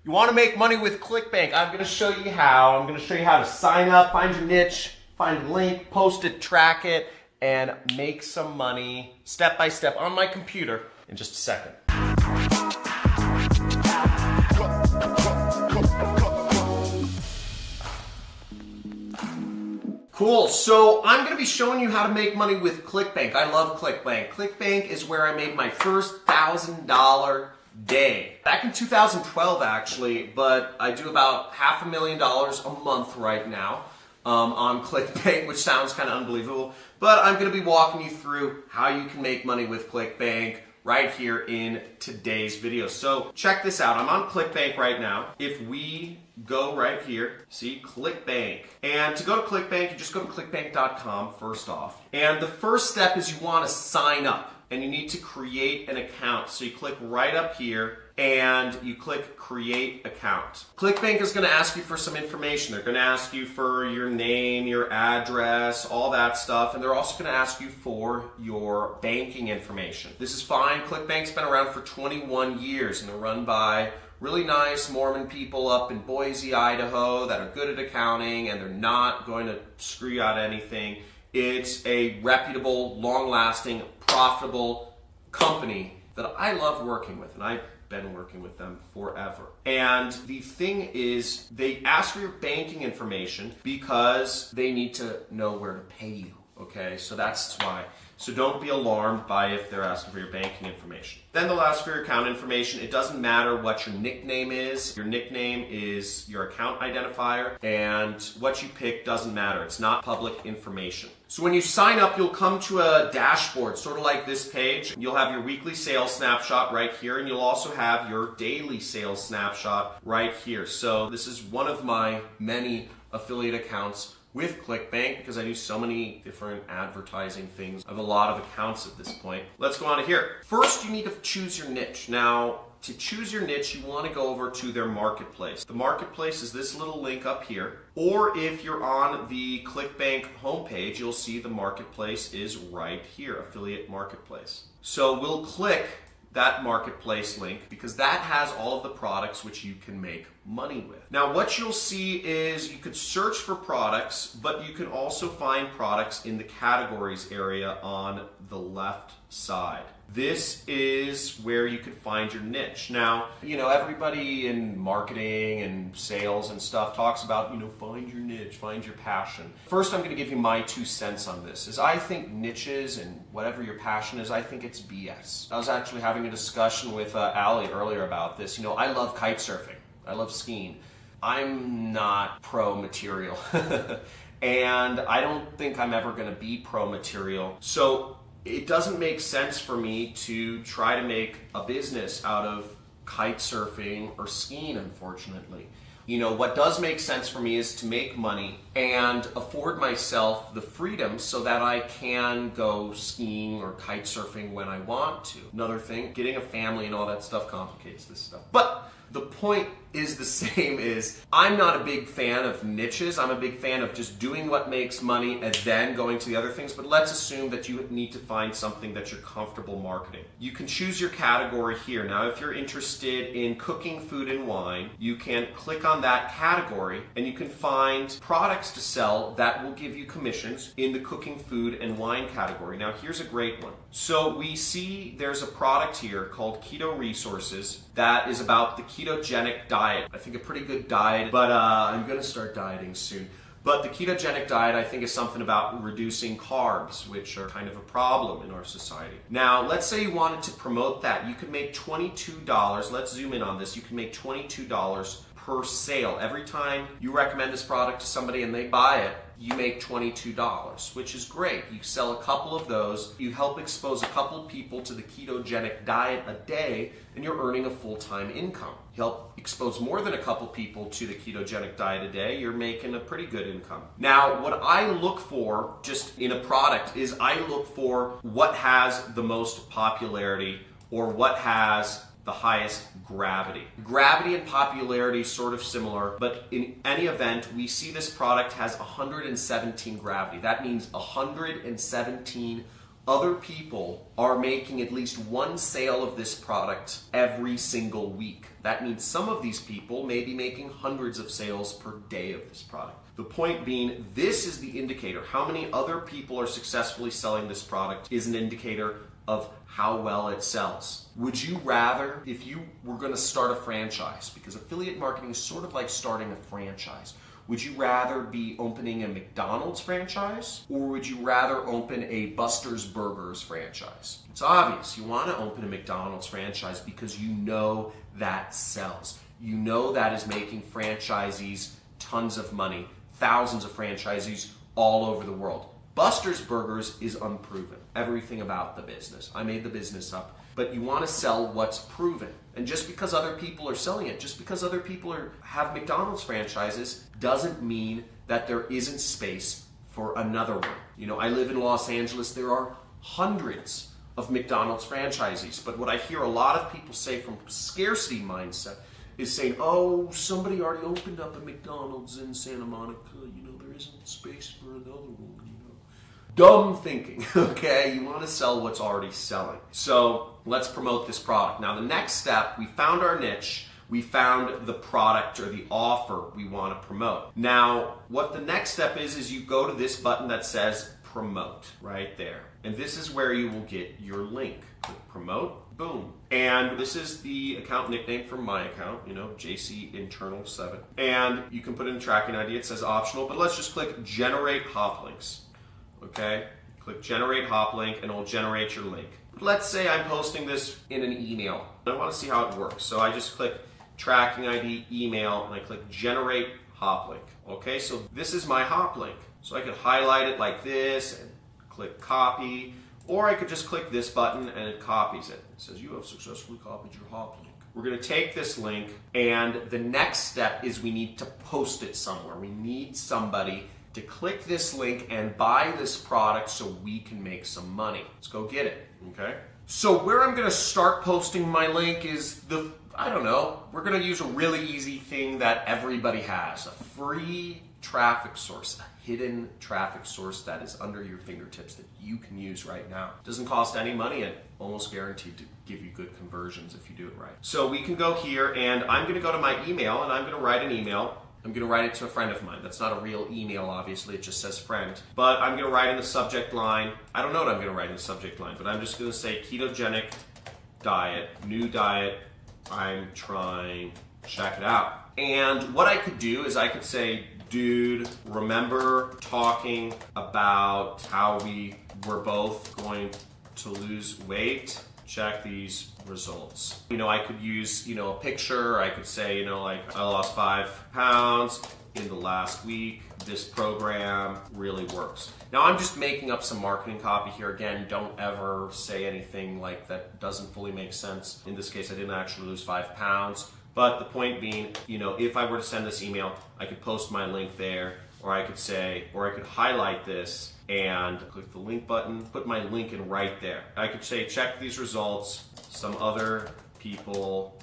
You want to make money with Clickbank? I'm going to show you how. I'm going to show you how to sign up, find your niche, find a link, post it, track it, and make some money step by step on my computer in just a second. Cool, so I'm going to be showing you how to make money with Clickbank. I love Clickbank. Clickbank is where I made my first $1,000 day. Back in 2012 actually, but I do about $500,000 a month right now on Clickbank, which sounds kind of unbelievable. But I'm going to be walking you through how you can make money with Clickbank right here in today's video. So check this out. I'm on Clickbank right now. If we go right here, see Clickbank. And to go to Clickbank, you just go to clickbank.com first off. And the first step is you want to sign up. And you need to create an account. So you click right up here and you click create account. Clickbank is going to ask you for some information. They're going to ask you for your name, your address, all that stuff. And they're also going to ask you for your banking information. This is fine. Clickbank's been around for 21 years and they're run by really nice Mormon people up in Boise, Idaho that are good at accounting and they're not going to screw you out of anything. It's a reputable, long-lasting, profitable company that I love working with, and I've been working with them forever. And the thing is, they ask for your banking information because they need to know where to pay you, okay? So that's why. So don't be alarmed by if they're asking for your banking information. Then they'll ask for your account information. It doesn't matter what your nickname is. Your nickname is your account identifier, and what you pick doesn't matter. It's not public information. So when you sign up, you'll come to a dashboard, sort of like this page. You'll have your weekly sales snapshot right here, and you'll also have your daily sales snapshot right here. So this is one of my many affiliate accounts with Clickbank because I do so many different advertising things. I have a lot of accounts at this point. Let's go on to here. First, you need to choose your niche. Now, to choose your niche, you want to go over to their marketplace. The marketplace is this little link up here. Or if you're on the Clickbank homepage, you'll see the marketplace is right here, affiliate marketplace. So we'll click that marketplace link because that has all of the products which you can make money with. Now what you'll see is you could search for products, but you can also find products in the categories area on the left side. This is where you can find your niche. Now, everybody in marketing and sales and stuff talks about, find your niche, find your passion. First, I'm going to give you my 2 cents on this. Is I think niches and whatever your passion is, I think it's BS. I was actually having a discussion with Allie earlier about this. I love kite surfing. I love skiing. I'm not pro material. And I don't think I'm ever going to be pro material. So it doesn't make sense for me to try to make a business out of kite surfing or skiing, unfortunately. What does make sense for me is to make money and afford myself the freedom so that I can go skiing or kite surfing when I want to. Another thing, getting a family and all that stuff complicates this stuff. But the point is the same is I'm not a big fan of niches. I'm a big fan of just doing what makes money and then going to the other things. But let's assume that you need to find something that you're comfortable marketing. You can choose your category here. Now, if you're interested in cooking, food, and wine, you can click on that category and you can find products to sell that will give you commissions in the cooking, food, and wine category. Now, here's a great one. So we see there's a product here called Keto Resources that is about the ketogenic diet. I think a pretty good diet, but I'm going to start dieting soon. But the ketogenic diet, I think, is something about reducing carbs, which are kind of a problem in our society. Now, let's say you wanted to promote that. You could make $22. Let's zoom in on this. You can make $22 per sale. Every time you recommend this product to somebody and they buy it, you make $22, which is great. You sell a couple of those, you help expose a couple people to the ketogenic diet a day, and you're earning a full-time income. You help expose more than a couple people to the ketogenic diet a day, you're making a pretty good income. Now, what I look for just in a product is I look for what has the most popularity or what has the highest gravity. Gravity and popularity sort of similar, but in any event, we see this product has 117 gravity. That means 117 other people are making at least one sale of this product every single week. That means some of these people may be making hundreds of sales per day of this product. The point being, this is the indicator. How many other people are successfully selling this product is an indicator of how well it sells. Would you rather, if you were going to start a franchise, because affiliate marketing is sort of like starting a franchise, would you rather be opening a McDonald's franchise, or would you rather open a Buster's Burgers franchise? It's obvious. You want to open a McDonald's franchise because you know that sells. You know that is making franchisees tons of money, thousands of franchisees all over the world. Buster's Burgers is unproven. Everything about the business. I made the business up. But you want to sell what's proven. And just because other people are selling it, just because other people have McDonald's franchises, doesn't mean that there isn't space for another one. You know, I live in Los Angeles. There are hundreds of McDonald's franchisees. But what I hear a lot of people say from scarcity mindset is saying, oh, somebody already opened up a McDonald's in Santa Monica. You know, there isn't space for another one. Dumb thinking, okay? You want to sell what's already selling. So let's promote this product. Now the next step, we found our niche, we found the product or the offer we want to promote. Now what the next step is you go to this button that says promote right there. And this is where you will get your link. Click promote, boom. And this is the account nickname from my account, you know, JC Internal 7. And you can put in tracking ID, it says optional, but let's just click generate hop links. Okay, click generate hop link and it'll generate your link. Let's say I'm posting this in an email. I want to see how it works. So I just click tracking ID, email, and I click generate hop link. Okay, so this is my hop link. So I could highlight it like this and click copy, or I could just click this button and it copies it. It says you have successfully copied your hop link. We're going to take this link, and the next step is we need to post it somewhere. We need somebody to click this link and buy this product so we can make some money. Let's go get it, okay? So where I'm gonna start posting my link is I don't know, we're gonna use a really easy thing that everybody has, a free traffic source, a hidden traffic source that is under your fingertips that you can use right now. It doesn't cost any money and almost guaranteed to give you good conversions if you do it right. So we can go here, and I'm gonna go to my email and I'm gonna write an email. I'm going to write it to a friend of mine. That's not a real email, obviously. It just says friend. But I'm going to write in the subject line. I don't know what I'm going to write in the subject line, but I'm just going to say ketogenic diet, new diet, I'm trying, check it out. And what I could do is I could say, dude, remember talking about how we were both going to lose weight? Check these results. You know, I could use, you know, a picture. I could say, you know, like, I lost 5 pounds in the last week. This program really works. Now, I'm just making up some marketing copy here. Again, don't ever say anything like that doesn't fully make sense. In this case, I didn't actually lose 5 pounds. But the point being, you know, if I were to send this email, I could post my link there, or I could say, or I could highlight this and click the link button, put my link in right there. I could say, check these results. Some other people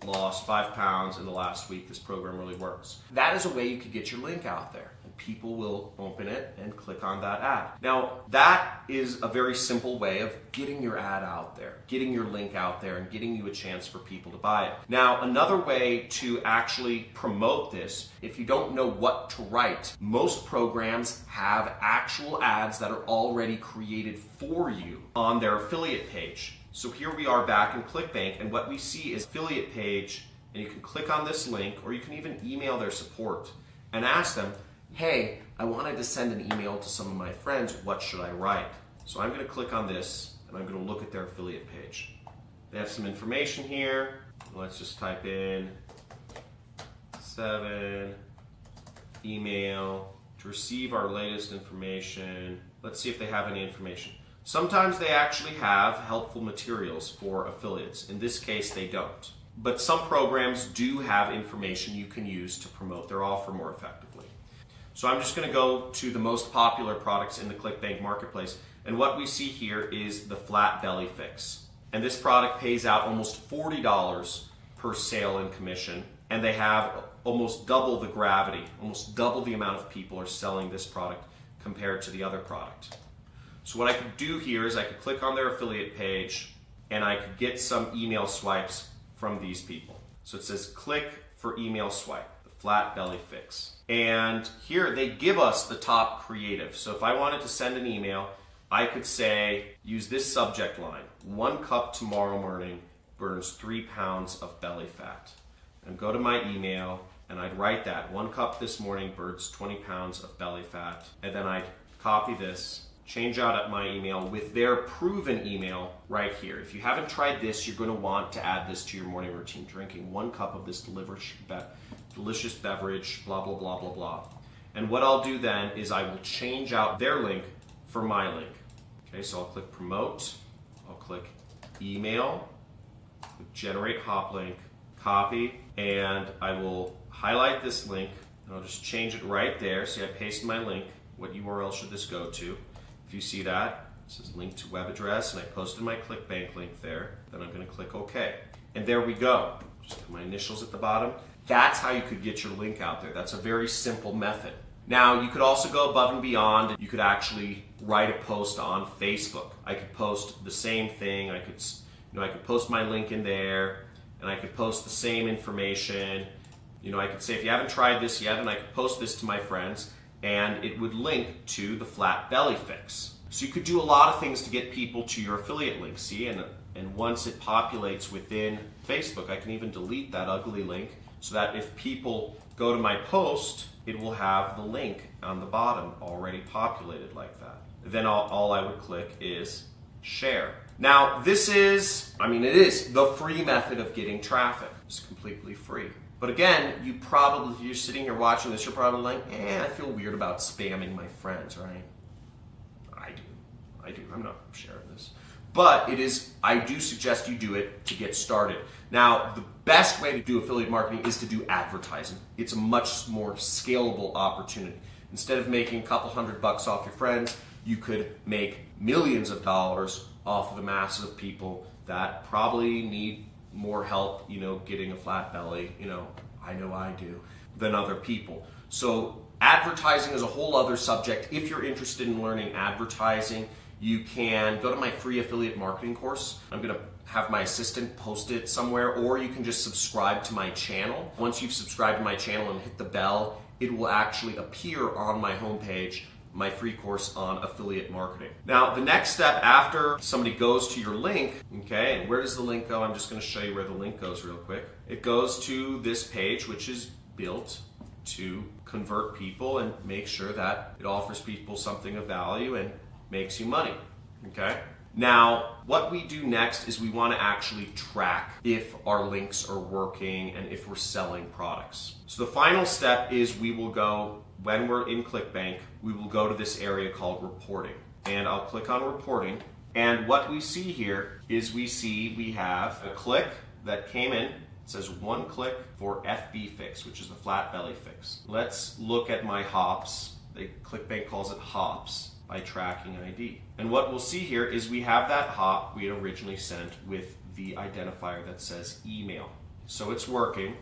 lost 5 pounds in the last week. This program really works. That is a way you could get your link out there. And people will open it and click on that ad. Now, that is a very simple way of getting your ad out there, getting your link out there, and getting you a chance for people to buy it. Now, another way to actually promote this, if you don't know what to write, most programs have actual ads that are already created for you on their affiliate page. So here we are back in Clickbank, and what we see is affiliate page, and you can click on this link, or you can even email their support and ask them, hey, I wanted to send an email to some of my friends, what should I write? So I'm gonna click on this, and I'm gonna look at their affiliate page. They have some information here. Let's just type in 7, email, to receive our latest information. Let's see if they have any information. Sometimes they actually have helpful materials for affiliates. In this case, they don't. But some programs do have information you can use to promote their offer more effectively. So I'm just going to go to the most popular products in the Clickbank marketplace. And what we see here is the Flat Belly Fix. And this product pays out almost $40 per sale in commission. And they have almost double the gravity, almost double the amount of people are selling this product compared to the other product. So what I could do here is I could click on their affiliate page and I could get some email swipes from these people. So it says click for email swipe, the flat belly fix. And here they give us the top creative. So if I wanted to send an email, I could say, use this subject line, 1 cup tomorrow morning burns 3 pounds of belly fat. And go to my email and I'd write that, 1 cup this morning burns 20 pounds of belly fat. And then I'd copy this, change out my email with their proven email right here. If you haven't tried this, you're going to want to add this to your morning routine, drinking 1 cup of this delicious beverage, blah, blah, blah, blah, blah. And what I'll do then is I will change out their link for my link. Okay, so I'll click promote, I'll click email, generate hop link, copy, and I will highlight this link and I'll just change it right there. See, I paste my link. What URL should this go to? If you see that, it says link to web address, and I posted my Clickbank link there. Then I'm going to click OK. And there we go. Just put my initials at the bottom. That's how you could get your link out there. That's a very simple method. Now, you could also go above and beyond. You could actually write a post on Facebook. I could post the same thing. I could post my link in there, and I could post the same information. I could say, if you haven't tried this yet, and I could post this to my friends, and it would link to the flat belly fix. So you could do a lot of things to get people to your affiliate link, see? And once it populates within Facebook, I can even delete that ugly link so that if people go to my post, it will have the link on the bottom already populated like that. Then all I would click is share. Now, this is, it is the free method of getting traffic. It's completely free. But again, if you're sitting here watching this, you're probably like, I feel weird about spamming my friends, right? I do. I'm not sharing this. But I do suggest you do it to get started. Now, the best way to do affiliate marketing is to do advertising. It's a much more scalable opportunity. Instead of making a couple $100 off your friends, you could make millions of dollars off of the masses of people that probably need more help, getting a flat belly, I know I do, than other people. So advertising is a whole other subject. If you're interested in learning advertising, you can go to my free affiliate marketing course. I'm going to have my assistant post it somewhere, or you can just subscribe to my channel. Once you've subscribed to my channel and hit the bell, it will actually appear on my homepage, my free course on affiliate marketing. Now, the next step after somebody goes to your link, okay, and where does the link go? I'm just going to show you where the link goes real quick. It goes to this page, which is built to convert people and make sure that it offers people something of value and makes you money, okay? Now, what we do next is we want to actually track if our links are working and if we're selling products. So the final step is we will go, when we're in Clickbank, we will go to this area called reporting. And I'll click on reporting. And what we see here is we have a click that came in. It says 1 click for FB fix, which is the flat belly fix. Let's look at my hops. Clickbank calls it hops by tracking ID. And what we'll see here is we have that hop we had originally sent with the identifier that says email. So it's working,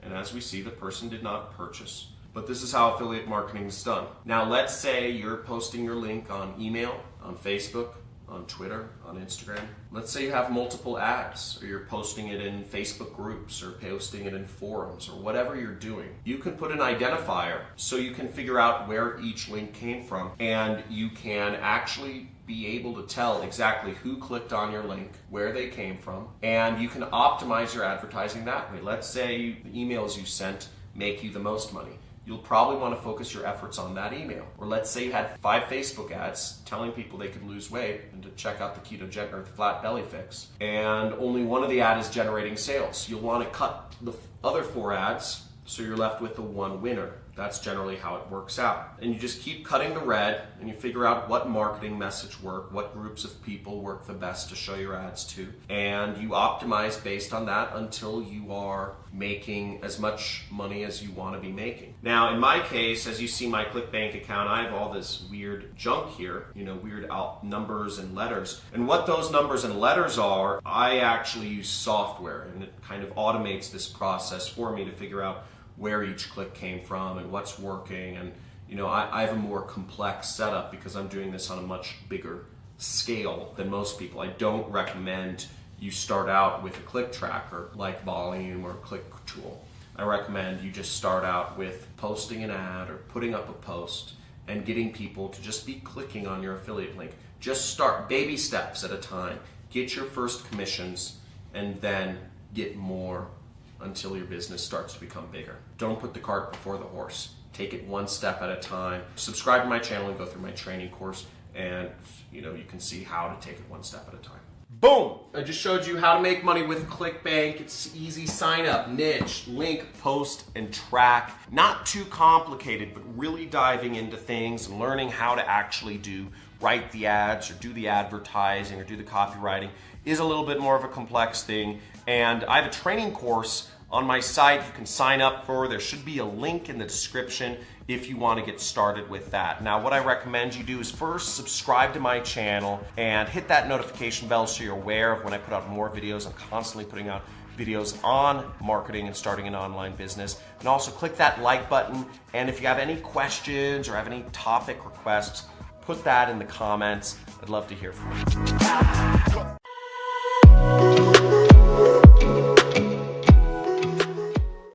and as we see, the person did not purchase. But this is how affiliate marketing is done. Now let's say you're posting your link on email, on Facebook, on Twitter, on Instagram. Let's say you have multiple ads, or you're posting it in Facebook groups, or posting it in forums, or whatever you're doing. You can put an identifier so you can figure out where each link came from, and you can actually be able to tell exactly who clicked on your link, where they came from, and you can optimize your advertising that way. Let's say the emails you sent make you the most money. You'll probably want to focus your efforts on that email. Or let's say you had 5 Facebook ads telling people they could lose weight and to check out the ketogenic or the flat belly fix, and only one of the ads is generating sales. You'll want to cut the other 4 ads so you're left with the 1 winner. That's generally how it works out. And you just keep cutting the red, and you figure out what marketing message work, what groups of people work the best to show your ads to, and you optimize based on that until you are making as much money as you want to be making. Now, in my case, as you see my Clickbank account, I have all this weird junk here, weird numbers and letters. And what those numbers and letters are, I actually use software, and it kind of automates this process for me to figure out where each click came from and what's working, and You know, I have a more complex setup because I'm doing this on a much bigger scale than most people. I don't recommend you start out with a click tracker like Volume or Click Tool. I recommend you just start out with posting an ad or putting up a post and getting people to just be clicking on your affiliate link. Just start baby steps at a time. Get your first commissions and then get more until your business starts to become bigger. Don't put the cart before the horse. Take it one step at a time. Subscribe to my channel and go through my training course, and you can see how to take it one step at a time. Boom! I just showed you how to make money with Clickbank. It's easy. Sign up, niche, link, post, and track. Not too complicated, but really diving into things and learning how to actually write the ads or do the advertising or do the copywriting is a little bit more of a complex thing. And I have a training course on my site you can sign up for. There should be a link in the description if you want to get started with that. Now, what I recommend you do is first subscribe to my channel and hit that notification bell so you're aware of when I put out more videos. I'm constantly putting out videos on marketing and starting an online business. And also click that like button. And if you have any questions or have any topic requests, put that in the comments. I'd love to hear from you.